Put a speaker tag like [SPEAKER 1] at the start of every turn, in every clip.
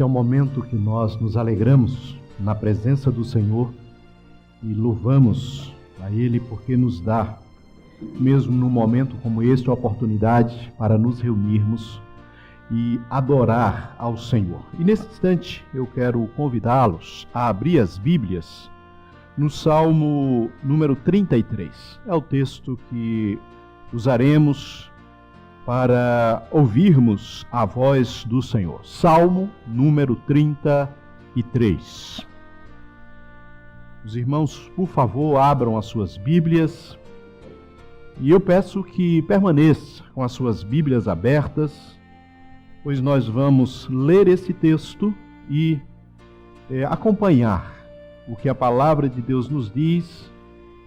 [SPEAKER 1] Este é o momento que nós nos alegramos na presença do Senhor e louvamos a Ele porque nos dá, mesmo num momento como este, a oportunidade para nos reunirmos e adorar ao Senhor. E nesse instante eu quero convidá-los a abrir as Bíblias no Salmo número 33. É o texto que usaremos para ouvirmos a voz do Senhor. Salmo número 33. Os irmãos, por favor, abram as suas Bíblias e eu peço que permaneça com as suas Bíblias abertas, pois nós vamos ler esse texto e acompanhar o que a palavra de Deus nos diz,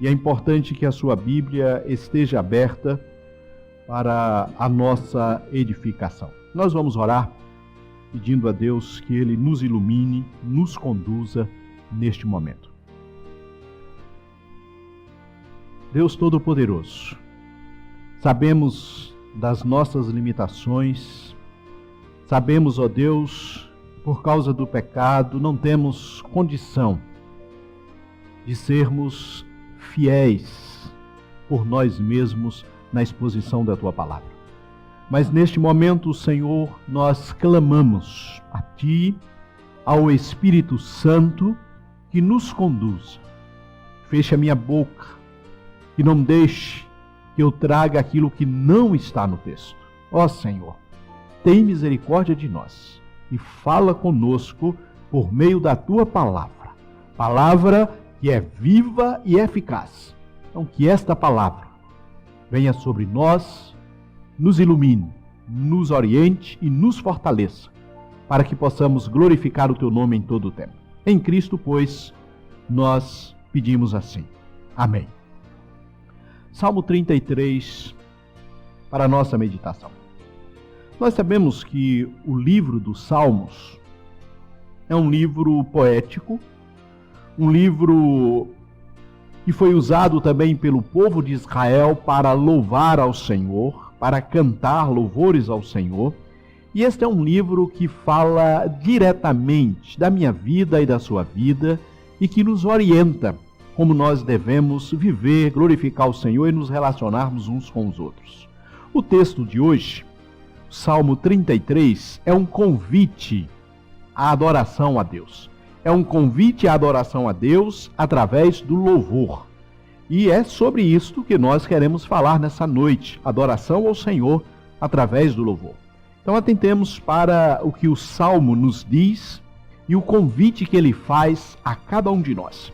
[SPEAKER 1] e é importante que a sua Bíblia esteja aberta para a nossa edificação. Nós vamos orar pedindo a Deus que Ele nos ilumine, nos conduza neste momento. Deus Todo-Poderoso, sabemos das nossas limitações, sabemos, ó Deus, por causa do pecado, não temos condição de sermos fiéis por nós mesmos na exposição da Tua Palavra. Mas neste momento, Senhor, nós clamamos a Ti, ao Espírito Santo, que nos conduza. Feche a minha boca e não deixe que eu traga aquilo que não está no texto. Ó Senhor, tem misericórdia de nós e fala conosco por meio da Tua Palavra. Palavra que é viva e eficaz. Então, que esta palavra venha sobre nós, nos ilumine, nos oriente e nos fortaleça, para que possamos glorificar o Teu nome em todo o tempo. Em Cristo, pois, nós pedimos assim. Amém. Salmo 33, para a nossa meditação. Nós sabemos que o livro dos Salmos é um livro poético, um livro que foi usado também pelo povo de Israel para louvar ao Senhor, para cantar louvores ao Senhor. E este é um livro que fala diretamente da minha vida e da sua vida e que nos orienta como nós devemos viver, glorificar o Senhor e nos relacionarmos uns com os outros. O texto de hoje, Salmo 33, é um convite à adoração a Deus. É um convite à adoração a Deus através do louvor. E é sobre isto que nós queremos falar nessa noite, adoração ao Senhor através do louvor. Então atentemos para o que o Salmo nos diz e o convite que ele faz a cada um de nós.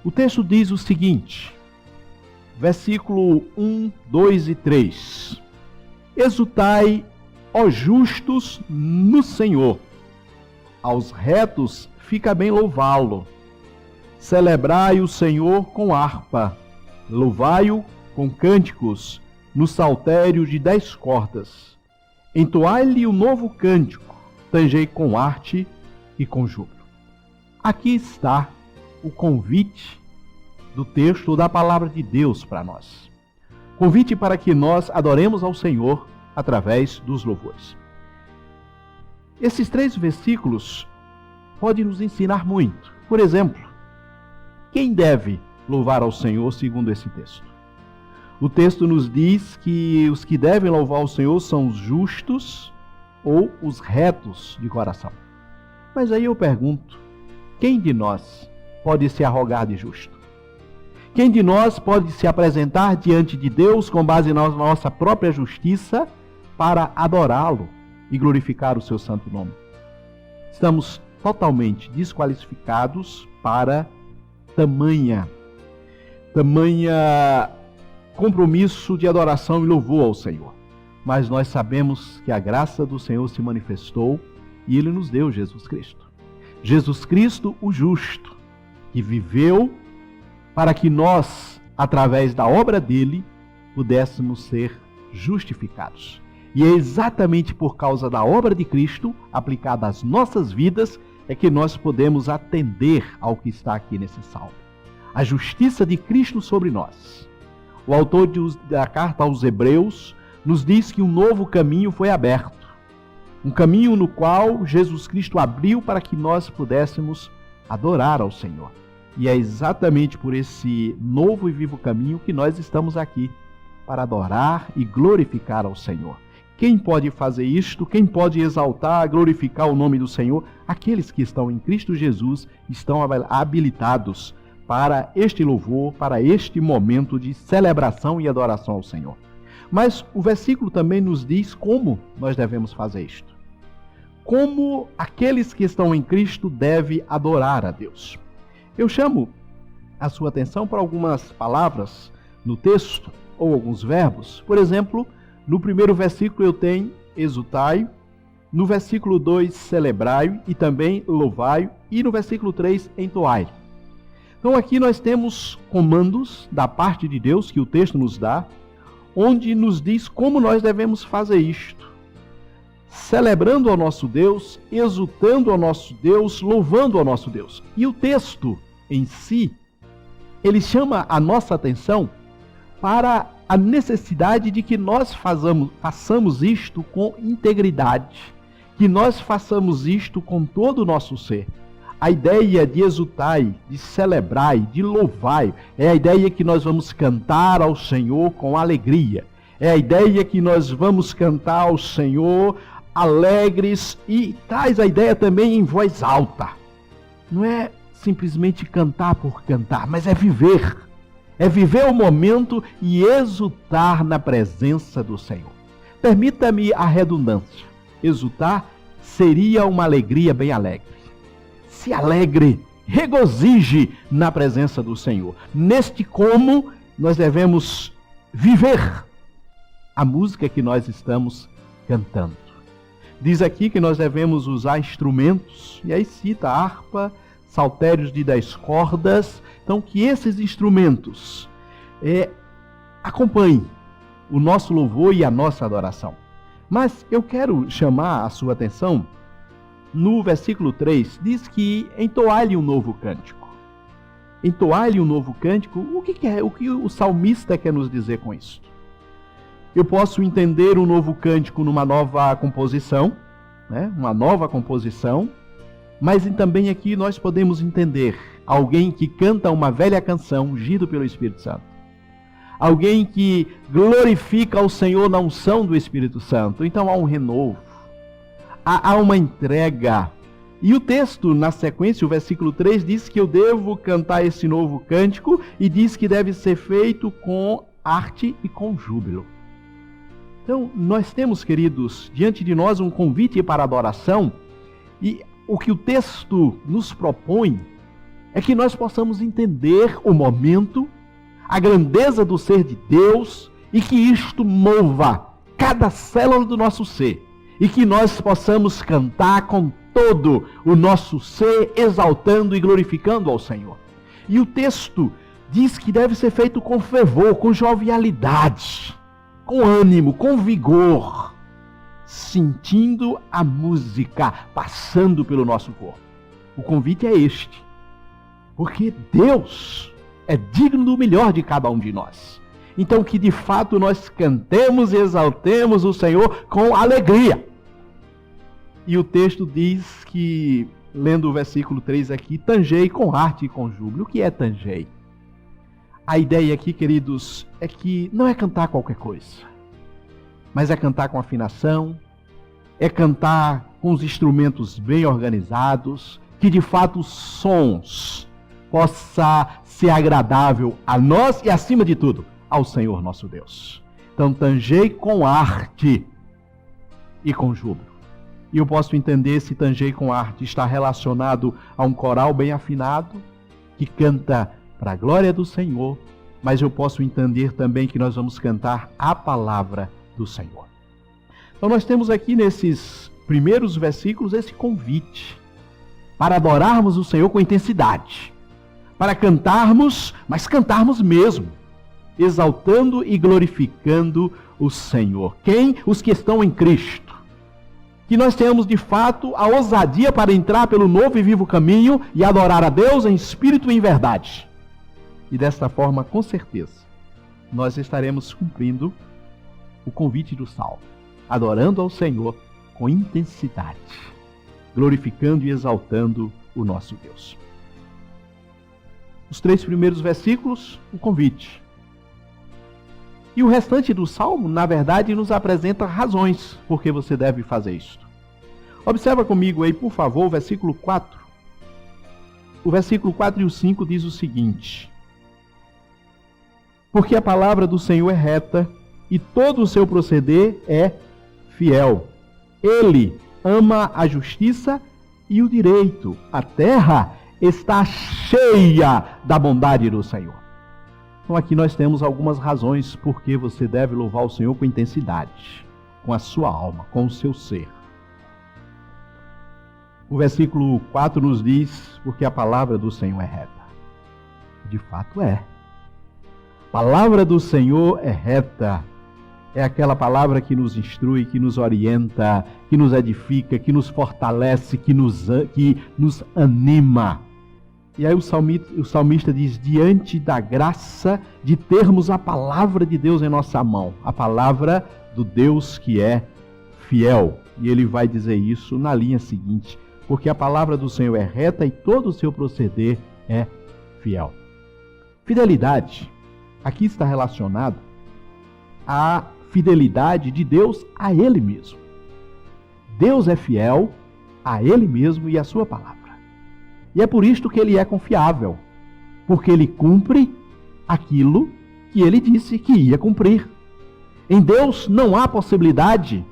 [SPEAKER 1] O texto diz o seguinte, versículo 1, 2 e 3. Exultai, ó justos, no Senhor. Aos retos fica bem louvá-lo. Celebrai o Senhor com harpa, louvai-o com cânticos, no saltério de 10 cordas. Entoai-lhe um novo cântico, tangei com arte e com júbilo. Aqui está o convite do texto da palavra de Deus para nós. Convite para que nós adoremos ao Senhor através dos louvores. Esses 3 versículos podem nos ensinar muito. Por exemplo, quem deve louvar ao Senhor segundo esse texto? O texto nos diz que os que devem louvar ao Senhor são os justos ou os retos de coração. Mas aí eu pergunto, quem de nós pode se arrogar de justo? Quem de nós pode se apresentar diante de Deus com base na nossa própria justiça para adorá-lo e glorificar o seu santo nome? Estamos totalmente desqualificados para tamanha compromisso de adoração e louvor ao Senhor. Mas nós sabemos que a graça do Senhor se manifestou e Ele nos deu Jesus Cristo. Jesus Cristo, o justo, que viveu para que nós, através da obra dele, pudéssemos ser justificados. E é exatamente por causa da obra de Cristo, aplicada às nossas vidas, é que nós podemos atender ao que está aqui nesse salmo. A justiça de Cristo sobre nós. O autor da carta aos Hebreus nos diz que um novo caminho foi aberto. Um caminho no qual Jesus Cristo abriu para que nós pudéssemos adorar ao Senhor. E é exatamente por esse novo e vivo caminho que nós estamos aqui, para adorar e glorificar ao Senhor. Quem pode fazer isto? Quem pode exaltar, glorificar o nome do Senhor? Aqueles que estão em Cristo Jesus estão habilitados para este louvor, para este momento de celebração e adoração ao Senhor. Mas o versículo também nos diz como nós devemos fazer isto. Como aqueles que estão em Cristo devem adorar a Deus. Eu chamo a sua atenção para algumas palavras no texto, ou alguns verbos. Por exemplo, no primeiro versículo eu tenho exultai, no versículo 2 celebrai e também louvai, e no versículo 3 entoai. Então aqui nós temos comandos da parte de Deus que o texto nos dá, onde nos diz como nós devemos fazer isto. Celebrando ao nosso Deus, exultando ao nosso Deus, louvando ao nosso Deus. E o texto em si, ele chama a nossa atenção para a necessidade de que nós façamos isto com integridade, que nós façamos isto com todo o nosso ser. A ideia de exultai, de celebrai, de louvai, é a ideia que nós vamos cantar ao Senhor com alegria. É a ideia que nós vamos cantar ao Senhor alegres, e traz a ideia também em voz alta. Não é simplesmente cantar por cantar, mas é viver. É viver o momento e exultar na presença do Senhor. Permita-me a redundância. Exultar seria uma alegria bem alegre. Se alegre, regozije na presença do Senhor. Neste como nós devemos viver a música que nós estamos cantando. Diz aqui que nós devemos usar instrumentos, e aí cita harpa, saltérios de 10 cordas. Então, que esses instrumentos acompanhem o nosso louvor e a nossa adoração. Mas eu quero chamar a sua atenção, no versículo 3, diz que entoai-lhe um novo cântico. Entoai-lhe um novo cântico, o que o salmista quer nos dizer com isso? Eu posso entender um novo cântico numa nova composição, né? Uma nova composição, mas também aqui nós podemos entender alguém que canta uma velha canção ungido pelo Espírito Santo. Alguém que glorifica ao Senhor na unção do Espírito Santo. Então há um renovo, há uma entrega. E o texto, na sequência, o versículo 3, diz que eu devo cantar esse novo cântico e diz que deve ser feito com arte e com júbilo. Então, nós temos, queridos, diante de nós um convite para adoração, e o que o texto nos propõe é que nós possamos entender o momento, a grandeza do ser de Deus, e que isto mova cada célula do nosso ser, e que nós possamos cantar com todo o nosso ser, exaltando e glorificando ao Senhor. E o texto diz que deve ser feito com fervor, com jovialidade, com ânimo, com vigor, sentindo a música passando pelo nosso corpo. O convite é este, porque Deus é digno do melhor de cada um de nós. Então que de fato nós cantemos e exaltemos o Senhor com alegria. E o texto diz que, lendo o versículo 3 aqui, tangei com arte e com júbilo. O que é tangei? A ideia aqui, queridos, é que não é cantar qualquer coisa, mas é cantar com afinação, é cantar com os instrumentos bem organizados, que de fato os sons possa ser agradável a nós e, acima de tudo, ao Senhor nosso Deus. Então, tangei com arte e com júbilo. E eu posso entender se tangei com arte está relacionado a um coral bem afinado, que canta para a glória do Senhor, mas eu posso entender também que nós vamos cantar a palavra do Senhor. Então nós temos aqui nesses primeiros versículos esse convite para adorarmos o Senhor com intensidade, para cantarmos, mas cantarmos mesmo, exaltando e glorificando o Senhor. Quem? Os que estão em Cristo. Que nós tenhamos de fato a ousadia para entrar pelo novo e vivo caminho e adorar a Deus em espírito e em verdade. E desta forma, com certeza, nós estaremos cumprindo o convite do salmo, adorando ao Senhor com intensidade, glorificando e exaltando o nosso Deus. Os 3 primeiros versículos, o convite. E o restante do Salmo, na verdade, nos apresenta razões por que você deve fazer isto. Observa comigo aí, por favor, o versículo 4. O versículo 4 e o 5 diz o seguinte: porque a palavra do Senhor é reta e todo o seu proceder é fiel. Ele ama a justiça e o direito. A terra está cheia da bondade do Senhor. Então aqui nós temos algumas razões por que você deve louvar o Senhor com intensidade, com a sua alma, com o seu ser. O versículo 4 nos diz, porque a palavra do Senhor é reta. De fato é. A palavra do Senhor é reta. É aquela palavra que nos instrui, que nos orienta, que nos edifica, que nos fortalece, que nos anima. E aí o salmista diz, diante da graça de termos a palavra de Deus em nossa mão, a palavra do Deus que é fiel. E ele vai dizer isso na linha seguinte, porque a palavra do Senhor é reta e todo o seu proceder é fiel. Fidelidade, aqui está relacionado à fidelidade de Deus a Ele mesmo. Deus é fiel a Ele mesmo e à sua palavra. E é por isto que Ele é confiável, porque Ele cumpre aquilo que Ele disse que ia cumprir. Em Deus não há possibilidade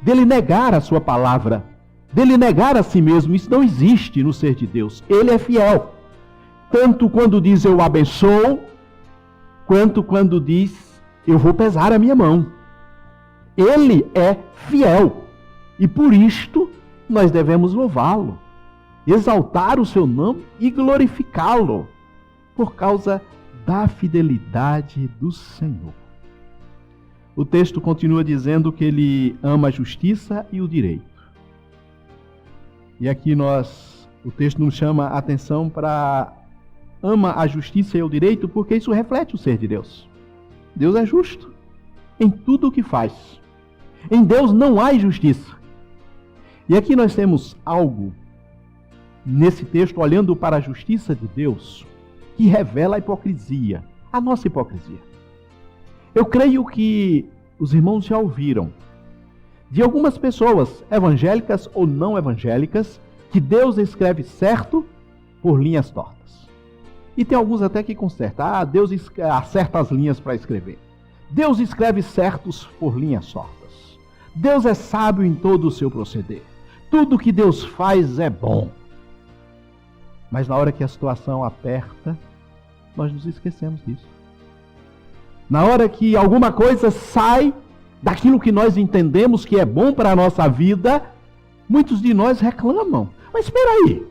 [SPEAKER 1] dele negar a sua palavra, dele negar a si mesmo. Isso não existe no ser de Deus. Ele é fiel, tanto quando diz eu abençoo, quanto quando diz eu vou pesar a minha mão. Ele é fiel e por isto nós devemos louvá-lo, exaltar o seu nome e glorificá-lo por causa da fidelidade do Senhor. O texto continua dizendo que ele ama a justiça e o direito. E aqui o texto nos chama a atenção para ama a justiça e o direito, porque isso reflete o ser de Deus. Deus é justo em tudo o que faz. Em Deus não há injustiça. E aqui nós temos algo nesse texto, olhando para a justiça de Deus, que revela a hipocrisia, a nossa hipocrisia. Eu creio que os irmãos já ouviram de algumas pessoas, evangélicas ou não evangélicas, que Deus escreve certo por linhas tortas. E tem alguns até que consertam. Deus acerta as linhas para escrever. Deus escreve certos por linhas tortas. Deus é sábio em todo o seu proceder. Tudo que Deus faz é bom. Mas na hora que a situação aperta, nós nos esquecemos disso. Na hora que alguma coisa sai daquilo que nós entendemos que é bom para a nossa vida, muitos de nós reclamam. Mas espera aí,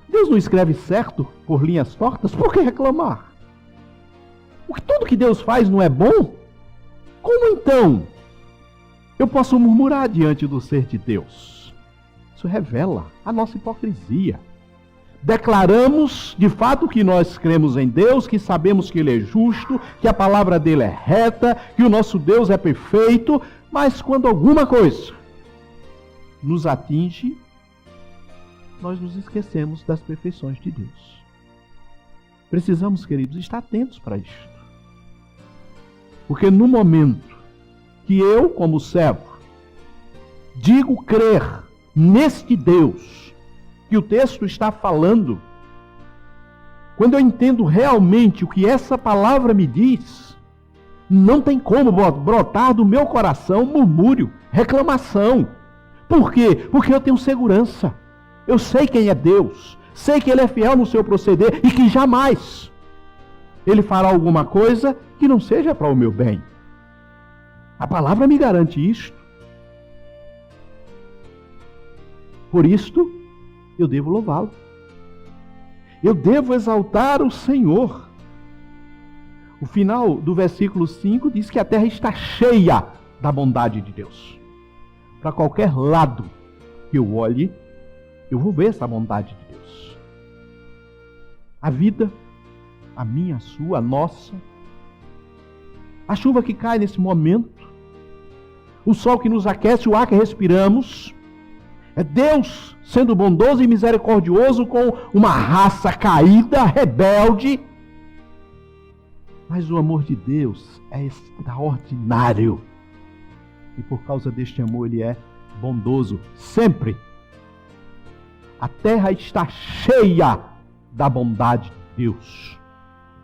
[SPEAKER 1] Deus não escreve certo por linhas tortas? Por que reclamar? Porque tudo que Deus faz não é bom? Como então eu posso murmurar diante do ser de Deus? Isso revela a nossa hipocrisia. Declaramos de fato que nós cremos em Deus, que sabemos que Ele é justo, que a palavra dele é reta, que o nosso Deus é perfeito, mas quando alguma coisa nos atinge, nós nos esquecemos das perfeições de Deus. Precisamos, queridos, estar atentos para isto. Porque no momento que eu, como servo, digo crer neste Deus que o texto está falando, quando eu entendo realmente o que essa palavra me diz, não tem como brotar do meu coração murmúrio, reclamação. Por quê? Porque eu tenho segurança. Eu sei quem é Deus, sei que Ele é fiel no seu proceder e que jamais Ele fará alguma coisa que não seja para o meu bem. A palavra me garante isto. Por isto, eu devo louvá-lo. Eu devo exaltar o Senhor. O final do versículo 5 diz que a terra está cheia da bondade de Deus. Para qualquer lado que eu olhe, eu vou ver essa bondade de Deus. A vida, a minha, a sua, a nossa. A chuva que cai nesse momento. O sol que nos aquece, o ar que respiramos. É Deus sendo bondoso e misericordioso com uma raça caída, rebelde. Mas o amor de Deus é extraordinário. E por causa deste amor ele é bondoso sempre. A terra está cheia da bondade de Deus.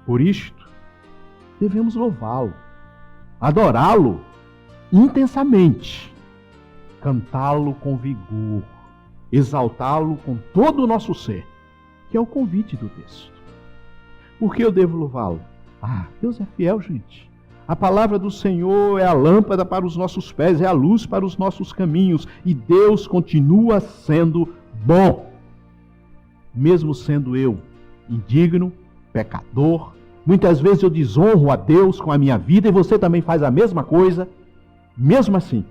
[SPEAKER 1] Por isto, devemos louvá-lo, adorá-lo intensamente, cantá-lo com vigor, exaltá-lo com todo o nosso ser, que é o convite do texto. Por que eu devo louvá-lo? Deus é fiel, gente. A palavra do Senhor é a lâmpada para os nossos pés, é a luz para os nossos caminhos, e Deus continua sendo bom. Mesmo sendo eu indigno, pecador, muitas vezes eu desonro a Deus com a minha vida, e você também faz a mesma coisa. Mesmo assim,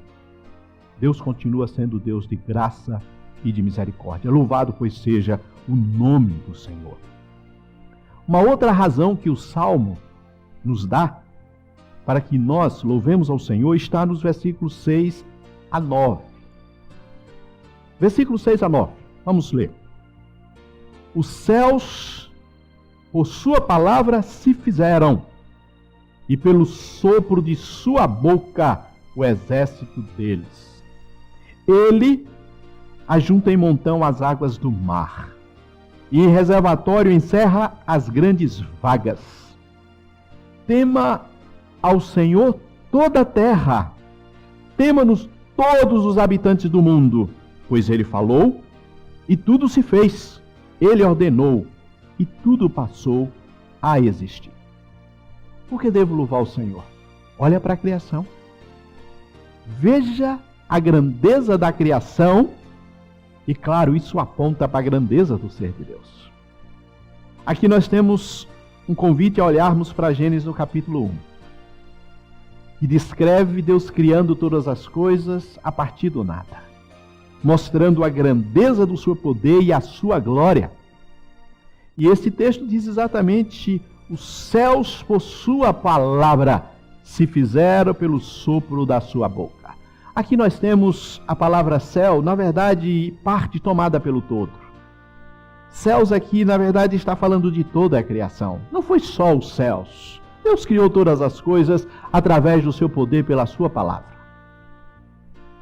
[SPEAKER 1] Deus continua sendo Deus de graça e de misericórdia. Louvado pois seja o nome do Senhor. Uma outra razão que o Salmo nos dá para que nós louvemos ao Senhor está nos versículos 6 a 9. Versículos 6 a 9. Vamos ler. Os céus, por sua palavra, se fizeram, e pelo sopro de sua boca o exército deles. Ele ajunta em montão as águas do mar, e em reservatório encerra as grandes vagas. Tema ao Senhor toda a terra, tema-nos todos os habitantes do mundo, pois ele falou e tudo se fez, ele ordenou e tudo passou a existir. Por que devo louvar o Senhor? Olha para a criação. Veja a grandeza da criação e, claro, isso aponta para a grandeza do ser de Deus. Aqui nós temos um convite a olharmos para Gênesis no capítulo 1, que descreve Deus criando todas as coisas a partir do nada, mostrando a grandeza do seu poder e a sua glória. E esse texto diz exatamente: os céus por sua palavra se fizeram pelo sopro da sua boca. Aqui nós temos a palavra céu, na verdade, parte tomada pelo todo. Céus aqui, na verdade, está falando de toda a criação. Não foi só os céus. Deus criou todas as coisas através do seu poder pela sua palavra.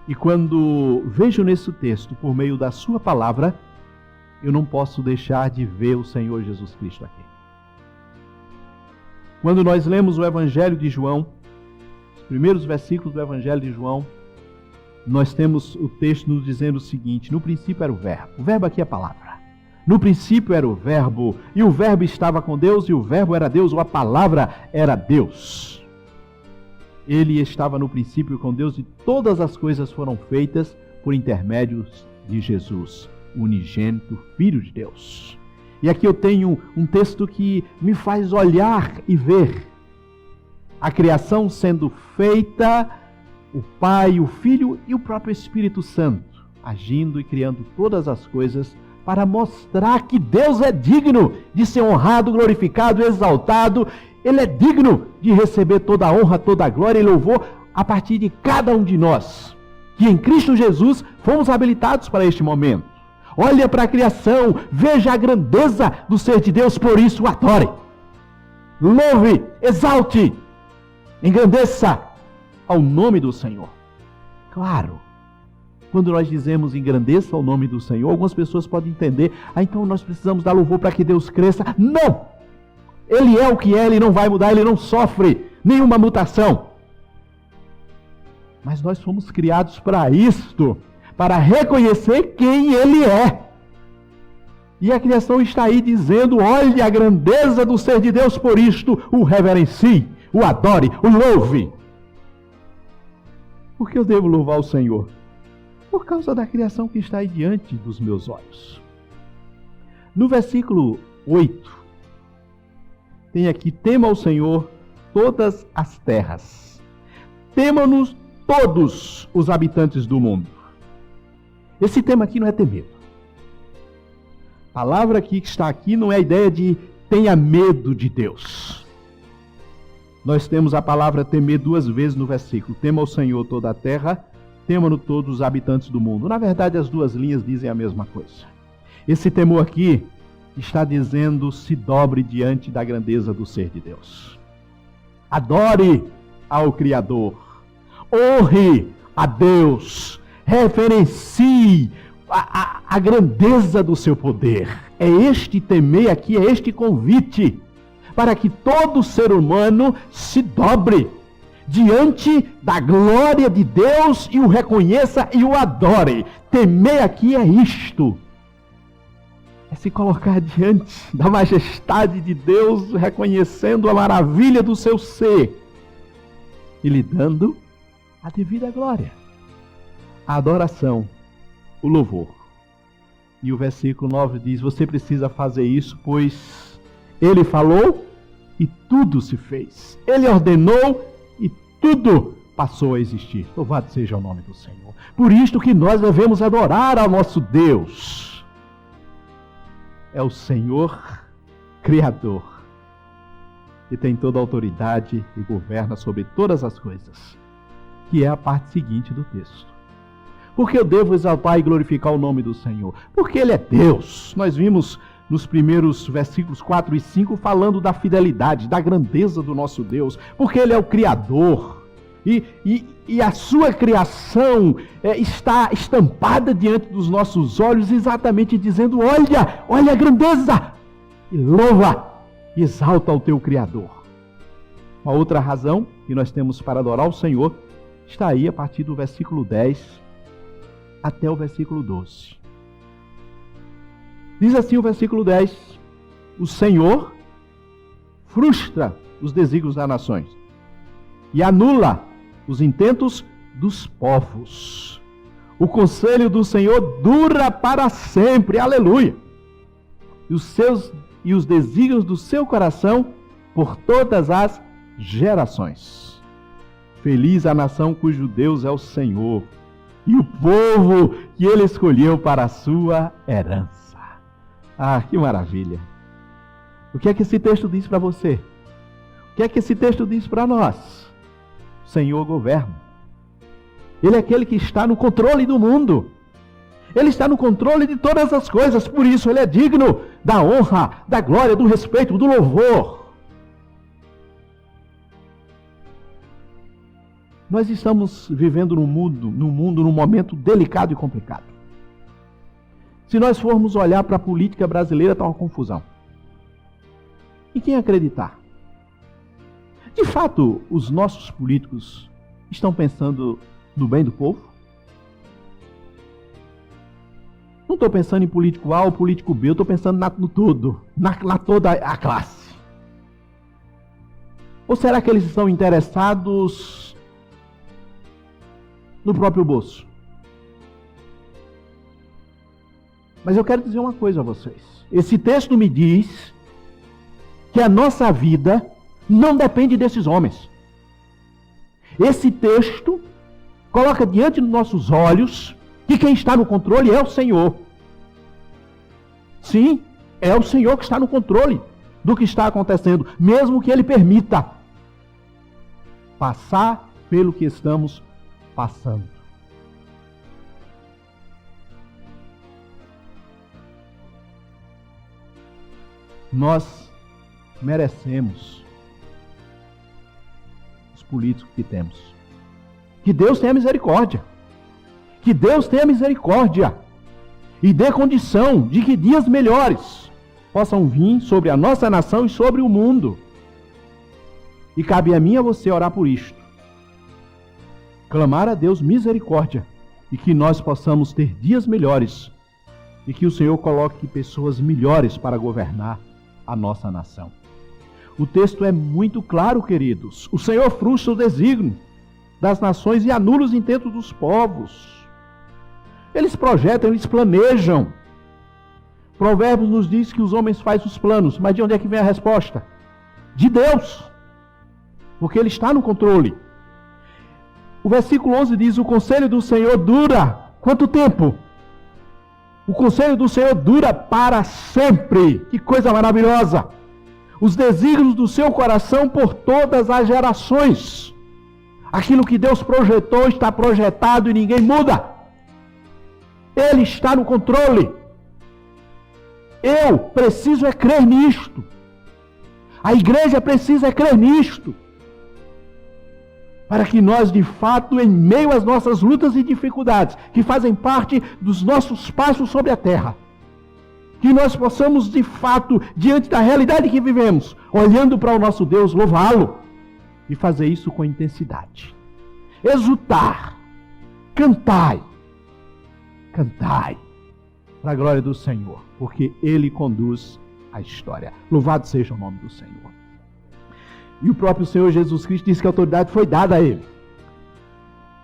[SPEAKER 1] E quando vejo nesse texto, por meio da sua palavra, eu não posso deixar de ver o Senhor Jesus Cristo aqui. Quando nós lemos o Evangelho de João, os primeiros versículos do Evangelho de João, nós temos o texto nos dizendo o seguinte: no princípio era o verbo. O verbo aqui é a palavra. No princípio era o verbo, e o verbo estava com Deus, e o verbo era Deus, ou a palavra era Deus. Ele estava no princípio com Deus, e todas as coisas foram feitas por intermédio de Jesus, o unigênito Filho de Deus. E aqui eu tenho um texto que me faz olhar e ver a criação sendo feita, o Pai, o Filho e o próprio Espírito Santo agindo e criando todas as coisas para mostrar que Deus é digno de ser honrado, glorificado, exaltado. Ele é digno de receber toda a honra, toda a glória e louvor a partir de cada um de nós, que em Cristo Jesus fomos habilitados para este momento. Olha para a criação, veja a grandeza do ser de Deus, por isso o adore. Louve, exalte, engrandeça ao nome do Senhor. Claro, quando nós dizemos engrandeça ao nome do Senhor, algumas pessoas podem entender: então nós precisamos dar louvor para que Deus cresça. Não! Ele é o que é, Ele não vai mudar, Ele não sofre nenhuma mutação. Mas nós fomos criados para isto, para reconhecer quem Ele é. E a criação está aí dizendo: olhe a grandeza do ser de Deus, por isto o reverencie, o adore, o louve. Por que eu devo louvar o Senhor? Por causa da criação que está aí diante dos meus olhos. No versículo 8, tem aqui: tema ao Senhor todas as terras. Tema-nos todos os habitantes do mundo. Esse tema aqui não é ter medo. A palavra aqui que está aqui não é a ideia de tenha medo de Deus. Nós temos a palavra temer duas vezes no versículo: tema ao Senhor toda a terra temam-no todos os habitantes do mundo. Na verdade, as duas linhas dizem a mesma coisa. Esse temor aqui está dizendo: se dobre diante da grandeza do ser de Deus. Adore ao Criador. Honre a Deus. Reverencie a grandeza do seu poder. É este temer aqui, é este convite para que todo ser humano se dobre diante da glória de Deus e o reconheça e o adore. Temer aqui é isto. É se colocar diante da majestade de Deus, reconhecendo a maravilha do seu ser e lhe dando a devida glória, a adoração, o louvor. E o versículo 9 diz: você precisa fazer isso, pois Ele falou e tudo se fez. Ele ordenou e tudo passou a existir. Louvado seja o nome do Senhor. Por isto que nós devemos adorar ao nosso Deus. É o Senhor Criador, que tem toda a autoridade e governa sobre todas as coisas, que é a parte seguinte do texto. Porque eu devo exaltar e glorificar o nome do Senhor? Porque Ele é Deus. Nós vimos nos primeiros versículos 4 e 5 falando da fidelidade, da grandeza do nosso Deus. Porque Ele é o Criador. E a sua criação está estampada diante dos nossos olhos, exatamente dizendo: olha a grandeza, e louva e exalta o teu Criador. Uma outra razão que nós temos para adorar o Senhor está aí a partir do versículo 10 até o versículo 12. Diz assim o versículo 10: o Senhor frustra os desígnios das nações e anula os intentos dos povos. O conselho do Senhor dura para sempre. Aleluia! E os desígnios do seu coração por todas as gerações. Feliz a nação cujo Deus é o Senhor, e o povo que Ele escolheu para a sua herança. Ah, que maravilha! O que é que esse texto diz para você? O que é que esse texto diz para nós? O Senhor governa. Ele é aquele que está no controle do mundo. Ele está no controle de todas as coisas. Por isso Ele é digno da honra, da glória, do respeito, do louvor. Nós estamos vivendo num num momento delicado e complicado. Se nós formos olhar para a política brasileira, está uma confusão. E quem acreditar? De fato, os nossos políticos estão pensando no bem do povo? Não estou pensando em político A ou político B, eu estou pensando no todo, na toda a classe. Ou será que eles estão interessados no próprio bolso? Mas eu quero dizer uma coisa a vocês. Esse texto me diz que a nossa vida não depende desses homens. Esse texto coloca diante dos nossos olhos que quem está no controle é o Senhor. Sim, é o Senhor que está no controle do que está acontecendo, mesmo que Ele permita passar pelo que estamos passando. Nós merecemos os políticos que temos. Que Deus tenha misericórdia. Que Deus tenha misericórdia e dê condição de que dias melhores possam vir sobre a nossa nação e sobre o mundo. E cabe a mim e a você orar por isto. Clamar a Deus misericórdia e que nós possamos ter dias melhores e que o Senhor coloque pessoas melhores para governar a nossa nação. O texto é muito claro, queridos. O Senhor frustra o desígnio das nações e anula os intentos dos povos. Eles projetam, eles planejam. Provérbios nos diz que os homens fazem os planos, mas de onde é que vem a resposta? De Deus. Porque Ele está no controle. O versículo 11 diz: o conselho do Senhor dura quanto tempo? O conselho do Senhor dura para sempre. Que coisa maravilhosa! Os desígnios do seu coração por todas as gerações. Aquilo que Deus projetou está projetado e ninguém muda. Ele está no controle. Eu preciso é crer nisto. A igreja precisa crer nisto. Para que nós, de fato, em meio às nossas lutas e dificuldades, que fazem parte dos nossos passos sobre a terra, que nós possamos, de fato, diante da realidade que vivemos, olhando para o nosso Deus, louvá-lo e fazer isso com intensidade. Exultar, cantai para a glória do Senhor, porque Ele conduz a história. Louvado seja o nome do Senhor. E o próprio Senhor Jesus Cristo disse que a autoridade foi dada a Ele.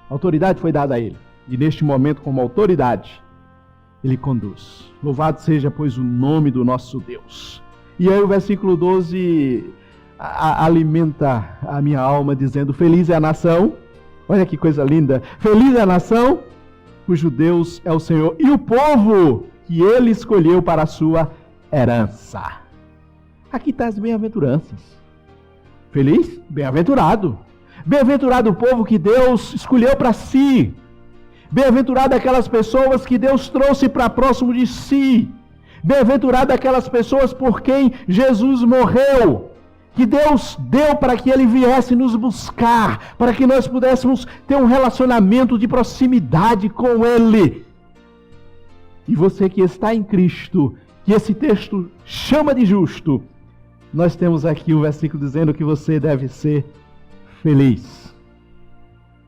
[SPEAKER 1] A autoridade foi dada a Ele. E neste momento, como autoridade, Ele conduz. Louvado seja, pois, o nome do nosso Deus. E aí o versículo 12 alimenta a minha alma, dizendo: feliz é a nação. Olha que coisa linda. Feliz é a nação cujo Deus é o Senhor, e o povo que Ele escolheu para a sua herança. Aqui está as bem-aventuranças. Feliz? Bem-aventurado. Bem-aventurado o povo que Deus escolheu para si. Bem-aventurado aquelas pessoas que Deus trouxe para próximo de si. Bem-aventurado aquelas pessoas por quem Jesus morreu, que Deus deu para que Ele viesse nos buscar, para que nós pudéssemos ter um relacionamento de proximidade com Ele. E você que está em Cristo, que esse texto chama de justo, nós temos aqui o versículo dizendo que você deve ser feliz.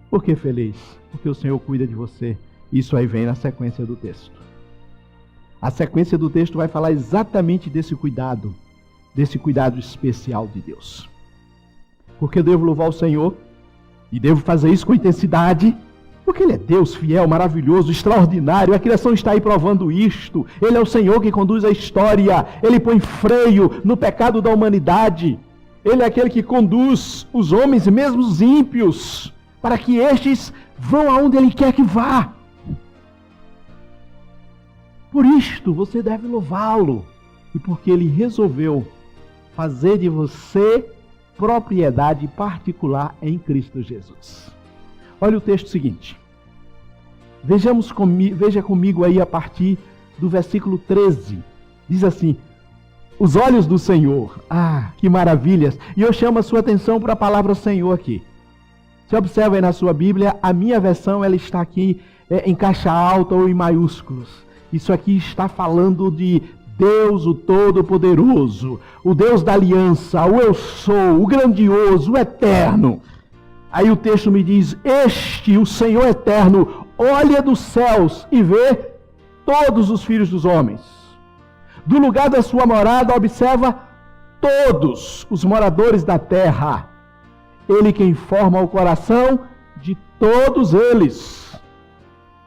[SPEAKER 1] Por que feliz? Porque o Senhor cuida de você. Isso aí vem na sequência do texto. A sequência do texto vai falar exatamente desse cuidado especial de Deus. Porque eu devo louvar o Senhor e devo fazer isso com intensidade, porque Ele é Deus fiel, maravilhoso, extraordinário. A criação está aí provando isto. Ele é o Senhor que conduz a história. Ele põe freio no pecado da humanidade. Ele é aquele que conduz os homens, mesmo os ímpios, para que estes vão aonde Ele quer que vá. Por isto você deve louvá-lo, e porque Ele resolveu fazer de você propriedade particular em Cristo Jesus. Olha o texto seguinte. Veja comigo aí a partir do versículo 13. Diz assim: os olhos do Senhor. Ah, que maravilhas! E eu chamo a sua atenção para a palavra Senhor aqui. Você observa aí na sua Bíblia, a minha versão ela está aqui em caixa alta ou em maiúsculos. Isso aqui está falando de Deus, o Todo-Poderoso, o Deus da aliança, o Eu Sou, o grandioso, o eterno. Aí o texto me diz: este, o Senhor eterno, olha dos céus e vê todos os filhos dos homens. Do lugar da sua morada observa todos os moradores da terra. Ele quem forma o coração de todos eles,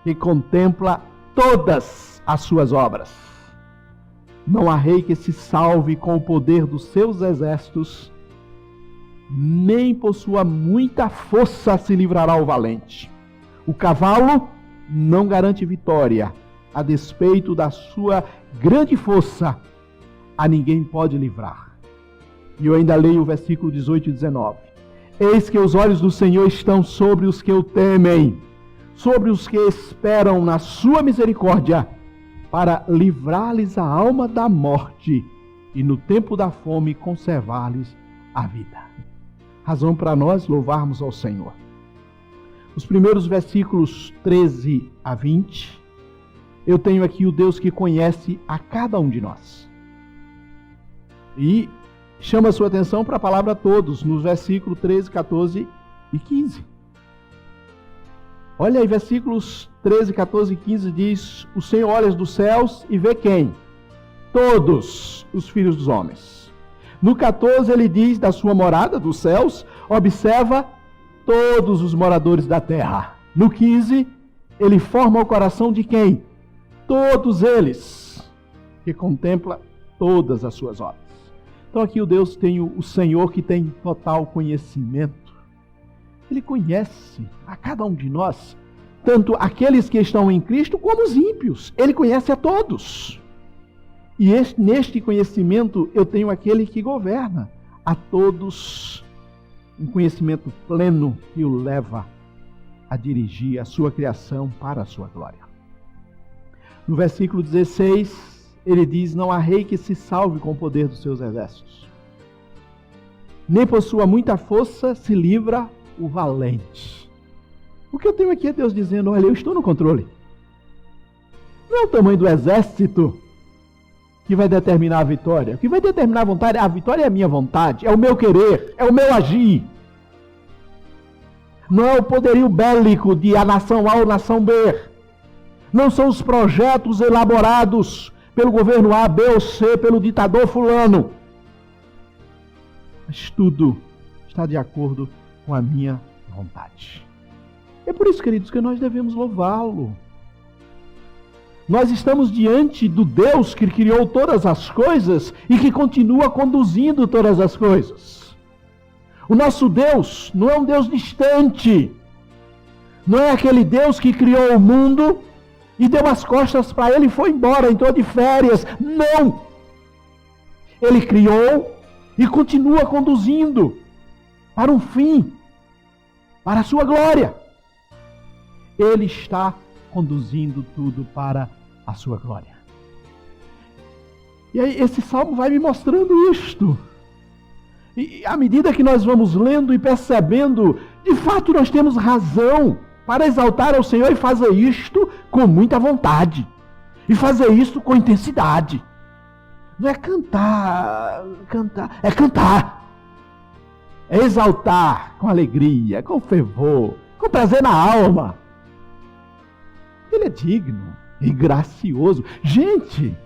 [SPEAKER 1] que contempla todas as suas obras. Não há rei que se salve com o poder dos seus exércitos, nem por sua muita força se livrará o valente. O cavalo não garante vitória, a despeito da sua grande força, a ninguém pode livrar. E eu ainda leio o versículo 18 e 19. Eis que os olhos do Senhor estão sobre os que o temem, sobre os que esperam na sua misericórdia, para livrar-lhes a alma da morte e no tempo da fome conservar-lhes a vida. Razão para nós louvarmos ao Senhor. Os primeiros versículos 13 a 20, eu tenho aqui o Deus que conhece a cada um de nós. E chama a sua atenção para a palavra todos, nos versículos 13, 14 e 15. Olha aí, versículos 13, 14 e 15 diz: o Senhor olha dos céus e vê quem? Todos os filhos dos homens. No 14 ele diz da sua morada, dos céus, observa todos os moradores da terra. No 15, ele forma o coração de quem? Todos eles, que contempla todas as suas obras. Então aqui o Deus tem o Senhor que tem total conhecimento. Ele conhece a cada um de nós, tanto aqueles que estão em Cristo como os ímpios. Ele conhece a todos. E neste conhecimento eu tenho aquele que governa a todos um conhecimento pleno que o leva a dirigir a sua criação para a sua glória. No versículo 16, ele diz: não há rei que se salve com o poder dos seus exércitos, nem por sua muita força se livra o valente. O que eu tenho aqui é Deus dizendo: olha, eu estou no controle. Não é o tamanho do exército que vai determinar a vitória. O que vai determinar a vitória é a minha vontade, é o meu querer, é o meu agir. Não é o poderio bélico de a nação A ou nação B. Não são os projetos elaborados pelo governo A, B ou C, pelo ditador fulano. Mas tudo está de acordo com a minha vontade. É por isso, queridos, que nós devemos louvá-lo. Nós estamos diante do Deus que criou todas as coisas e que continua conduzindo todas as coisas. O nosso Deus não é um Deus distante. Não é aquele Deus que criou o mundo e deu as costas para ele e foi embora, entrou de férias. Não! Ele criou e continua conduzindo para um fim, para a sua glória. Ele está conduzindo tudo para a sua glória. E aí esse salmo vai me mostrando isto. E à medida que nós vamos lendo e percebendo, de fato nós temos razão para exaltar ao Senhor e fazer isto com muita vontade. E fazer isto com intensidade. Não é cantar, é cantar. É exaltar com alegria, com fervor, com prazer na alma. Ele é digno e gracioso. Gente,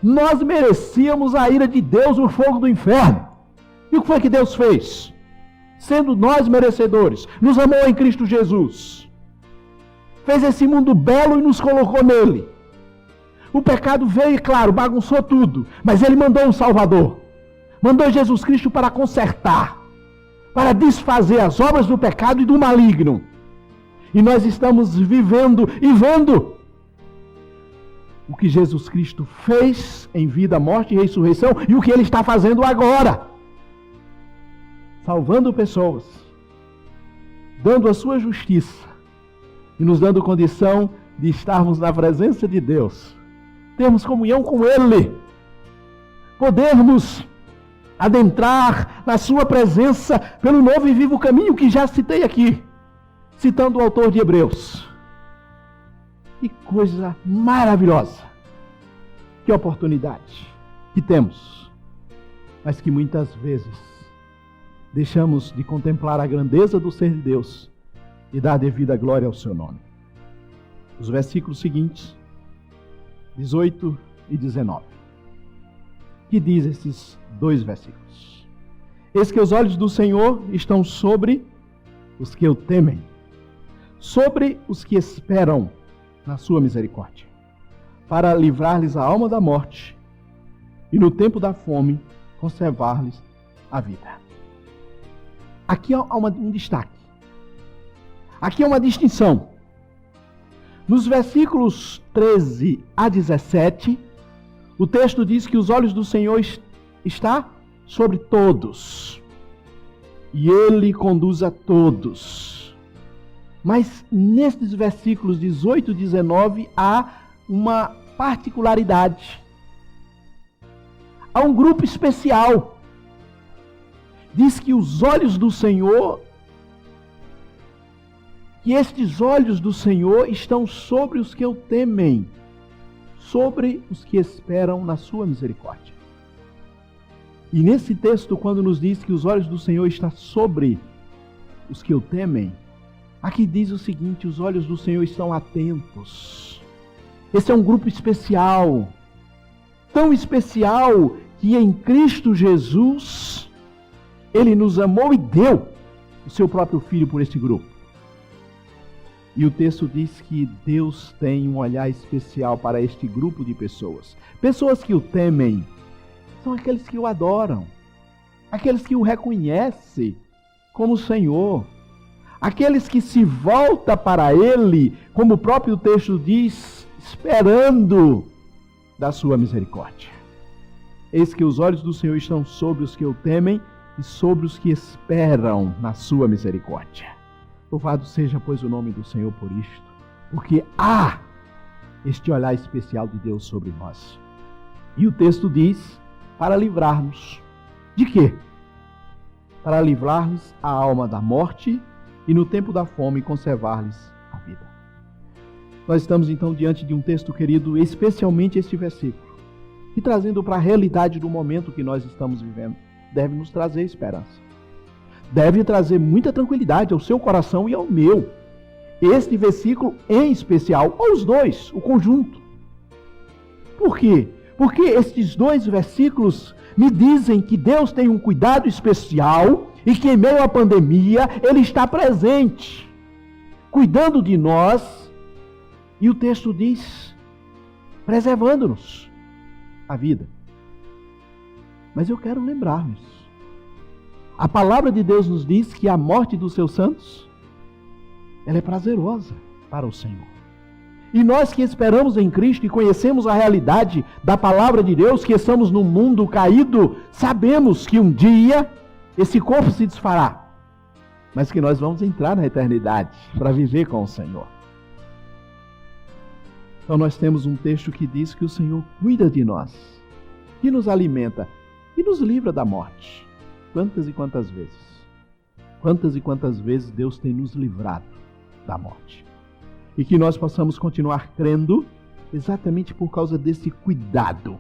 [SPEAKER 1] nós merecíamos a ira de Deus, o fogo do inferno. E o que foi que Deus fez? Sendo nós merecedores, nos amou em Cristo Jesus. Fez esse mundo belo e nos colocou nele. O pecado veio e, claro, bagunçou tudo. Mas ele mandou um Salvador. Mandou Jesus Cristo para consertar, para desfazer as obras do pecado e do maligno. E nós estamos vivendo e vendo o que Jesus Cristo fez em vida, morte e ressurreição e o que Ele está fazendo agora. Salvando pessoas, dando a sua justiça e nos dando condição de estarmos na presença de Deus, termos comunhão com Ele, podermos adentrar na sua presença pelo novo e vivo caminho que já citei aqui, citando o autor de Hebreus. Que coisa maravilhosa, que oportunidade que temos, mas que muitas vezes deixamos de contemplar a grandeza do ser de Deus e dar devida glória ao seu nome. Os versículos seguintes, 18 e 19. Que diz esses dois versículos? Eis que os olhos do Senhor estão sobre os que o temem, sobre os que esperam na sua misericórdia, para livrar-lhes a alma da morte e no tempo da fome conservar-lhes a vida. Aqui há um destaque. Aqui há uma distinção. Nos versículos 13 a 17, o texto diz que os olhos do Senhor está sobre todos. E Ele conduz a todos. Mas nestes versículos 18 e 19 há uma particularidade. Há um grupo especial. Diz que os olhos do Senhor, que estes olhos do Senhor estão sobre os que o temem, sobre os que esperam na sua misericórdia. E nesse texto, quando nos diz que os olhos do Senhor estão sobre os que o temem, aqui diz o seguinte: os olhos do Senhor estão atentos. Esse é um grupo especial, tão especial que em Cristo Jesus Ele nos amou e deu o seu próprio Filho por este grupo. E o texto diz que Deus tem um olhar especial para este grupo de pessoas. Pessoas que o temem são aqueles que o adoram, aqueles que o reconhecem como Senhor, aqueles que se voltam para Ele, como o próprio texto diz, esperando da sua misericórdia. Eis que os olhos do Senhor estão sobre os que o temem e sobre os que esperam na sua misericórdia. Louvado seja, pois, o nome do Senhor por isto, porque há este olhar especial de Deus sobre nós. E o texto diz, para livrar-nos de quê? Para livrar-lhes a alma da morte e no tempo da fome conservar-lhes a vida. Nós estamos então diante de um texto, querido, especialmente este versículo, que trazendo para a realidade do momento que nós estamos vivendo, deve nos trazer esperança. Deve trazer muita tranquilidade ao seu coração e ao meu. Este versículo em especial, ou os dois, o conjunto. Por quê? Porque estes dois versículos me dizem que Deus tem um cuidado especial e que em meio à pandemia Ele está presente, cuidando de nós. E o texto diz, preservando-nos a vida. Mas eu quero lembrar-nos. A palavra de Deus nos diz que a morte dos seus santos, ela é prazerosa para o Senhor. E nós que esperamos em Cristo e conhecemos a realidade da palavra de Deus, que estamos num mundo caído, sabemos que um dia esse corpo se desfará, mas que nós vamos entrar na eternidade para viver com o Senhor. Então nós temos um texto que diz que o Senhor cuida de nós, que nos alimenta e nos livra da morte. Quantas e quantas vezes? Quantas e quantas vezes Deus tem nos livrado da morte? E que nós possamos continuar crendo exatamente por causa desse cuidado.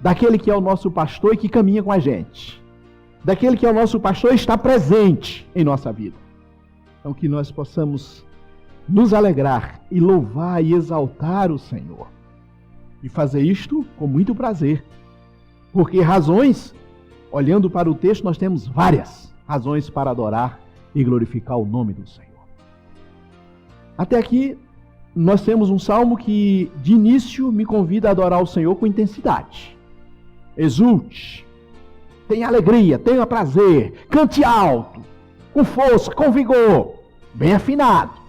[SPEAKER 1] Daquele que é o nosso pastor e que caminha com a gente. Daquele que é o nosso pastor e está presente em nossa vida. Então que nós possamos nos alegrar e louvar e exaltar o Senhor. E fazer isto com muito prazer. Porque razões, olhando para o texto, nós temos várias razões para adorar e glorificar o nome do Senhor. Até aqui, nós temos um salmo que, de início, me convida a adorar o Senhor com intensidade. Exulte, tenha alegria, tenha prazer, cante alto, com força, com vigor, bem afinado.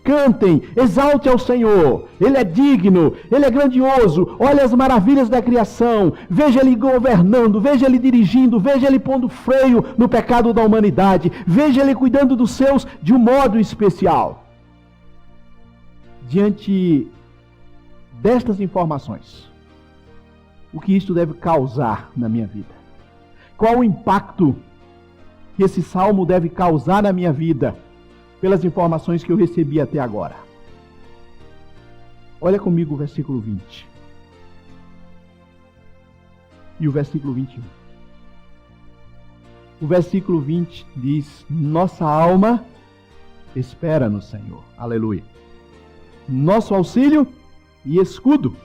[SPEAKER 1] Cantem, exalte ao Senhor, Ele é digno, Ele é grandioso, olha as maravilhas da criação, veja Ele governando, veja Ele dirigindo, veja Ele pondo freio no pecado da humanidade, veja Ele cuidando dos seus de um modo especial. Diante destas informações, o que isto deve causar na minha vida? Qual o impacto que esse salmo deve causar na minha vida, pelas informações que eu recebi até agora? Olha comigo o versículo 20 e o versículo 21. O versículo 20 diz, nossa alma espera no Senhor. Aleluia. Nosso auxílio e escudo.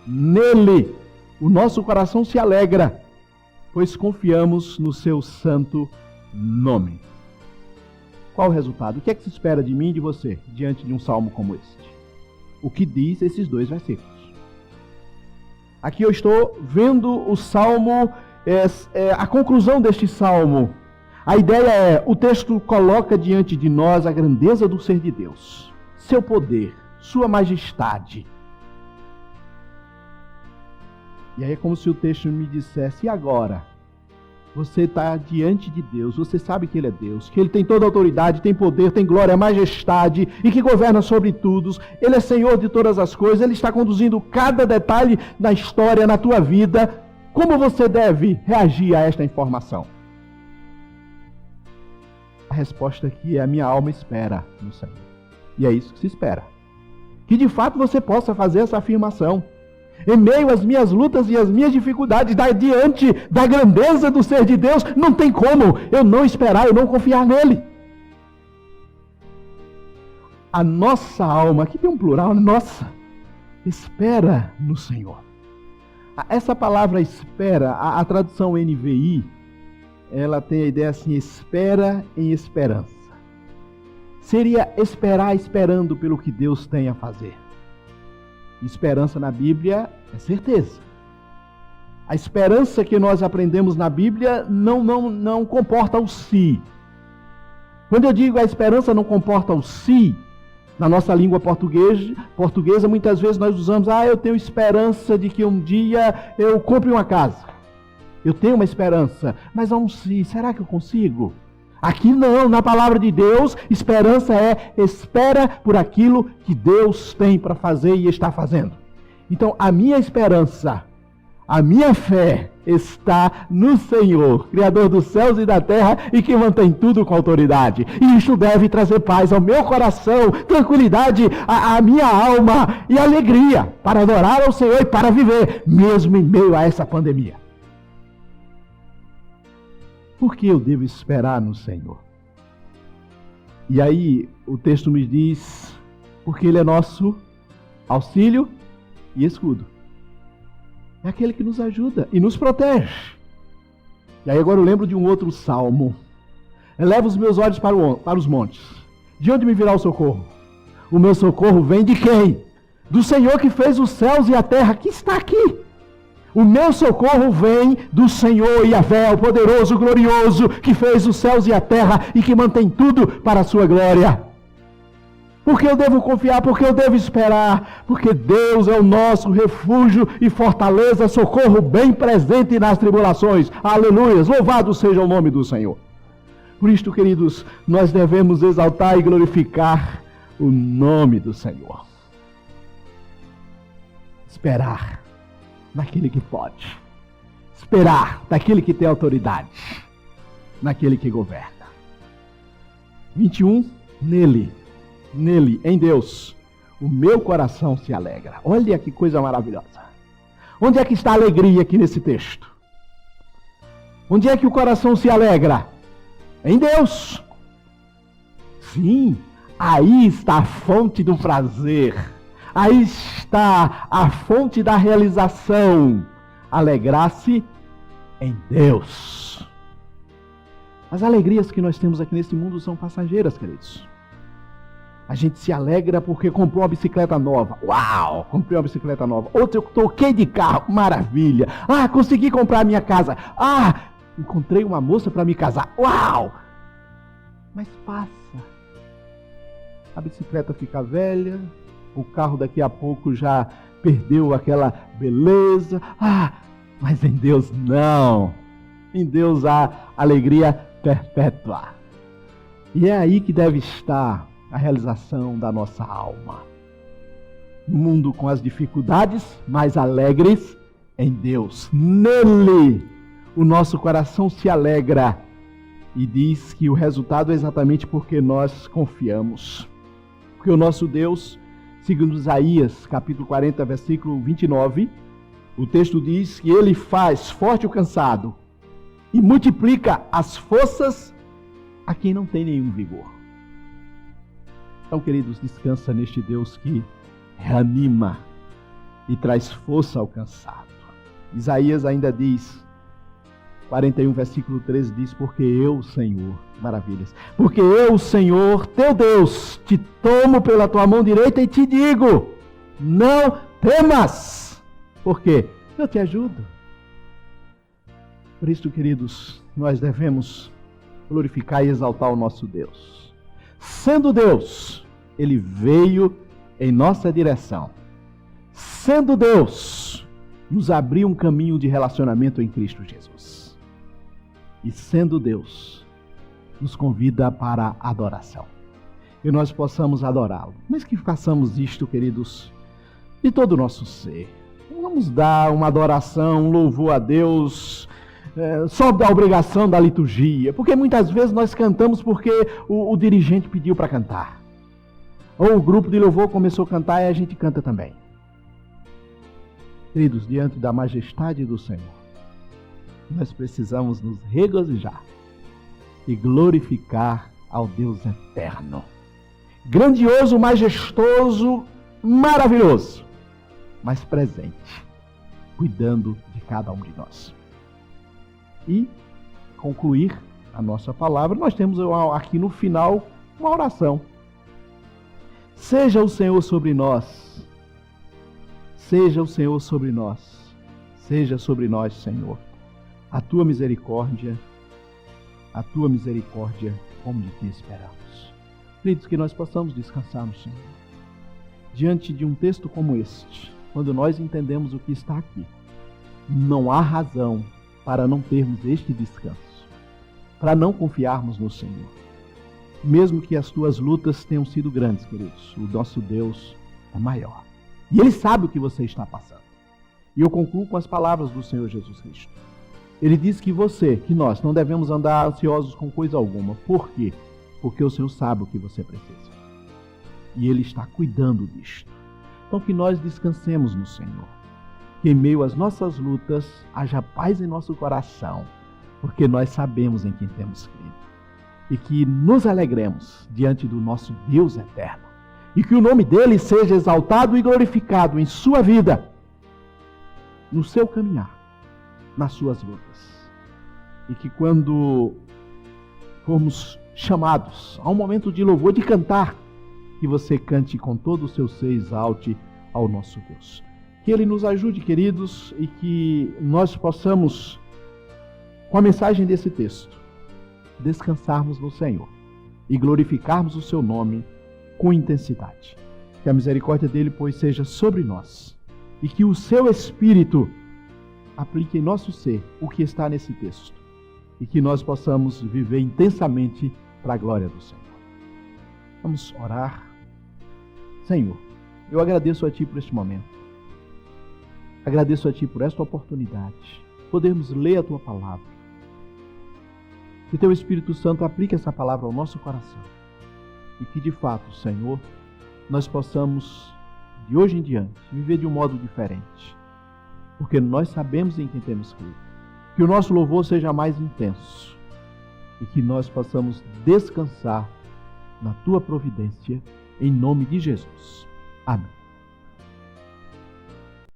[SPEAKER 1] Nele o nosso coração se alegra, pois confiamos no seu santo nome. Qual o resultado? O que é que se espera de mim e de você diante de um salmo como este? O que diz esses dois versículos? Aqui eu estou vendo o salmo, a conclusão deste salmo. A ideia é, o texto coloca diante de nós a grandeza do ser de Deus, seu poder, sua majestade. E aí é como se o texto me dissesse, e agora? Você está diante de Deus, você sabe que Ele é Deus, que Ele tem toda a autoridade, tem poder, tem glória, majestade e que governa sobre tudo. Ele é Senhor de todas as coisas, Ele está conduzindo cada detalhe na história, na tua vida. Como você deve reagir a esta informação? A resposta aqui é, a minha alma espera no Senhor. E é isso que se espera. Que de fato você possa fazer essa afirmação. Em meio às minhas lutas e às minhas dificuldades, diante da grandeza do ser de Deus, não tem como eu não esperar, eu não confiar nele. A nossa alma, aqui tem um plural, nossa, espera no Senhor. Essa palavra espera, a tradução NVI, ela tem a ideia assim, espera em esperança. Seria esperar esperando pelo que Deus tem a fazer. Esperança na Bíblia é certeza. A esperança que nós aprendemos na Bíblia não comporta o si. Quando eu digo a esperança não comporta o si, na nossa língua portuguesa muitas vezes nós usamos, eu tenho esperança de que um dia eu compre uma casa. Eu tenho uma esperança, mas vamos se, será que eu consigo? Aqui não, na palavra de Deus, esperança é espera por aquilo que Deus tem para fazer e está fazendo. Então, a minha esperança, a minha fé está no Senhor, Criador dos céus e da terra e que mantém tudo com autoridade. E isso deve trazer paz ao meu coração, tranquilidade à minha alma e alegria para adorar ao Senhor e para viver, mesmo em meio a essa pandemia. Por que eu devo esperar no Senhor? E aí o texto me diz, porque Ele é nosso auxílio e escudo. É aquele que nos ajuda e nos protege. E aí agora eu lembro de um outro salmo. Eleva os meus olhos para os montes. De onde me virá o socorro? O meu socorro vem de quem? Do Senhor que fez os céus e a terra, que está aqui. O meu socorro vem do Senhor Yahvé, o poderoso, glorioso, que fez os céus e a terra e que mantém tudo para a sua glória. Porque eu devo confiar, porque eu devo esperar, porque Deus é o nosso refúgio e fortaleza, socorro bem presente nas tribulações. Aleluias, louvado seja o nome do Senhor. Por isto, queridos, nós devemos exaltar e glorificar o nome do Senhor. Esperar naquele que pode. Esperar naquele que tem autoridade. Naquele que governa. 21, nele, em Deus, o meu coração se alegra. Olha que coisa maravilhosa. Onde é que está a alegria aqui nesse texto? Onde é que o coração se alegra? Em Deus. Sim, aí está a fonte do prazer. Aí está a fonte da realização. Alegrar-se em Deus. As alegrias que nós temos aqui nesse mundo são passageiras, queridos. A gente se alegra porque comprou uma bicicleta nova. Uau, comprei uma bicicleta nova. Outra, eu toquei de carro, maravilha. Ah, consegui comprar a minha casa. Ah, encontrei uma moça para me casar. Uau! Mas passa. A bicicleta fica velha, o carro daqui a pouco já perdeu aquela beleza. Ah, mas em Deus não. Em Deus há alegria perpétua. E é aí que deve estar a realização da nossa alma. No mundo com as dificuldades, mais alegres em Deus. Nele, o nosso coração se alegra. E diz que o resultado é exatamente porque nós confiamos. Porque o nosso Deus, segundo Isaías, capítulo 40, versículo 29, o texto diz que Ele faz forte o cansado e multiplica as forças a quem não tem nenhum vigor. Então, queridos, descansa neste Deus que reanima e traz força ao cansado. Isaías ainda diz, 41, versículo 13, diz, porque eu, Senhor, maravilhas, porque eu, Senhor, teu Deus, te tomo pela tua mão direita e te digo, não temas, porque eu te ajudo. Por isso, queridos, nós devemos glorificar e exaltar o nosso Deus. Sendo Deus, Ele veio em nossa direção. Sendo Deus, nos abriu um caminho de relacionamento em Cristo Jesus. E sendo Deus, nos convida para a adoração. Que nós possamos adorá-lo. Mas que façamos isto, queridos, de todo o nosso ser. Não vamos dar uma adoração, um louvor a Deus só da obrigação da liturgia, porque muitas vezes nós cantamos porque o dirigente pediu para cantar, ou o grupo de louvor começou a cantar e a gente canta também. Queridos, diante da majestade do Senhor, nós precisamos nos regozijar e glorificar ao Deus eterno, grandioso, majestoso, maravilhoso, mas presente, cuidando de cada um de nós. E concluir a nossa palavra, nós temos aqui no final uma oração. Seja o Senhor sobre nós, seja o Senhor sobre nós, seja sobre nós, Senhor, a tua misericórdia como de ti esperamos. Queridos, que nós possamos descansar no Senhor. Diante de um texto como este, quando nós entendemos o que está aqui, não há razão para não termos este descanso, para não confiarmos no Senhor. Mesmo que as tuas lutas tenham sido grandes, queridos, o nosso Deus é maior. E Ele sabe o que você está passando. E eu concluo com as palavras do Senhor Jesus Cristo. Ele diz que nós não devemos andar ansiosos com coisa alguma. Por quê? Porque o Senhor sabe o que você precisa. E Ele está cuidando disto. Então que nós descansemos no Senhor. Que em meio às nossas lutas haja paz em nosso coração, porque nós sabemos em quem temos crido. E que nos alegremos diante do nosso Deus eterno. E que o nome dele seja exaltado e glorificado em sua vida, no seu caminhar, nas suas lutas. E que quando formos chamados a um momento de louvor, de cantar, que você cante com todo o seu ser, exalte ao nosso Deus. Que Ele nos ajude, queridos, e que nós possamos, com a mensagem desse texto, descansarmos no Senhor e glorificarmos o seu nome com intensidade. Que a misericórdia dele, pois, seja sobre nós e que o seu Espírito aplique em nosso ser o que está nesse texto e que nós possamos viver intensamente para a glória do Senhor. Vamos orar. Senhor, eu agradeço a Ti por este momento. Agradeço a Ti por esta oportunidade. Podemos ler a Tua palavra. Que Teu Espírito Santo aplique essa palavra ao nosso coração. E que, de fato, Senhor, nós possamos, de hoje em diante, viver de um modo diferente. Porque nós sabemos em quem temos crido. Que o nosso louvor seja mais intenso. E que nós possamos descansar na Tua providência, em nome de Jesus. Amém.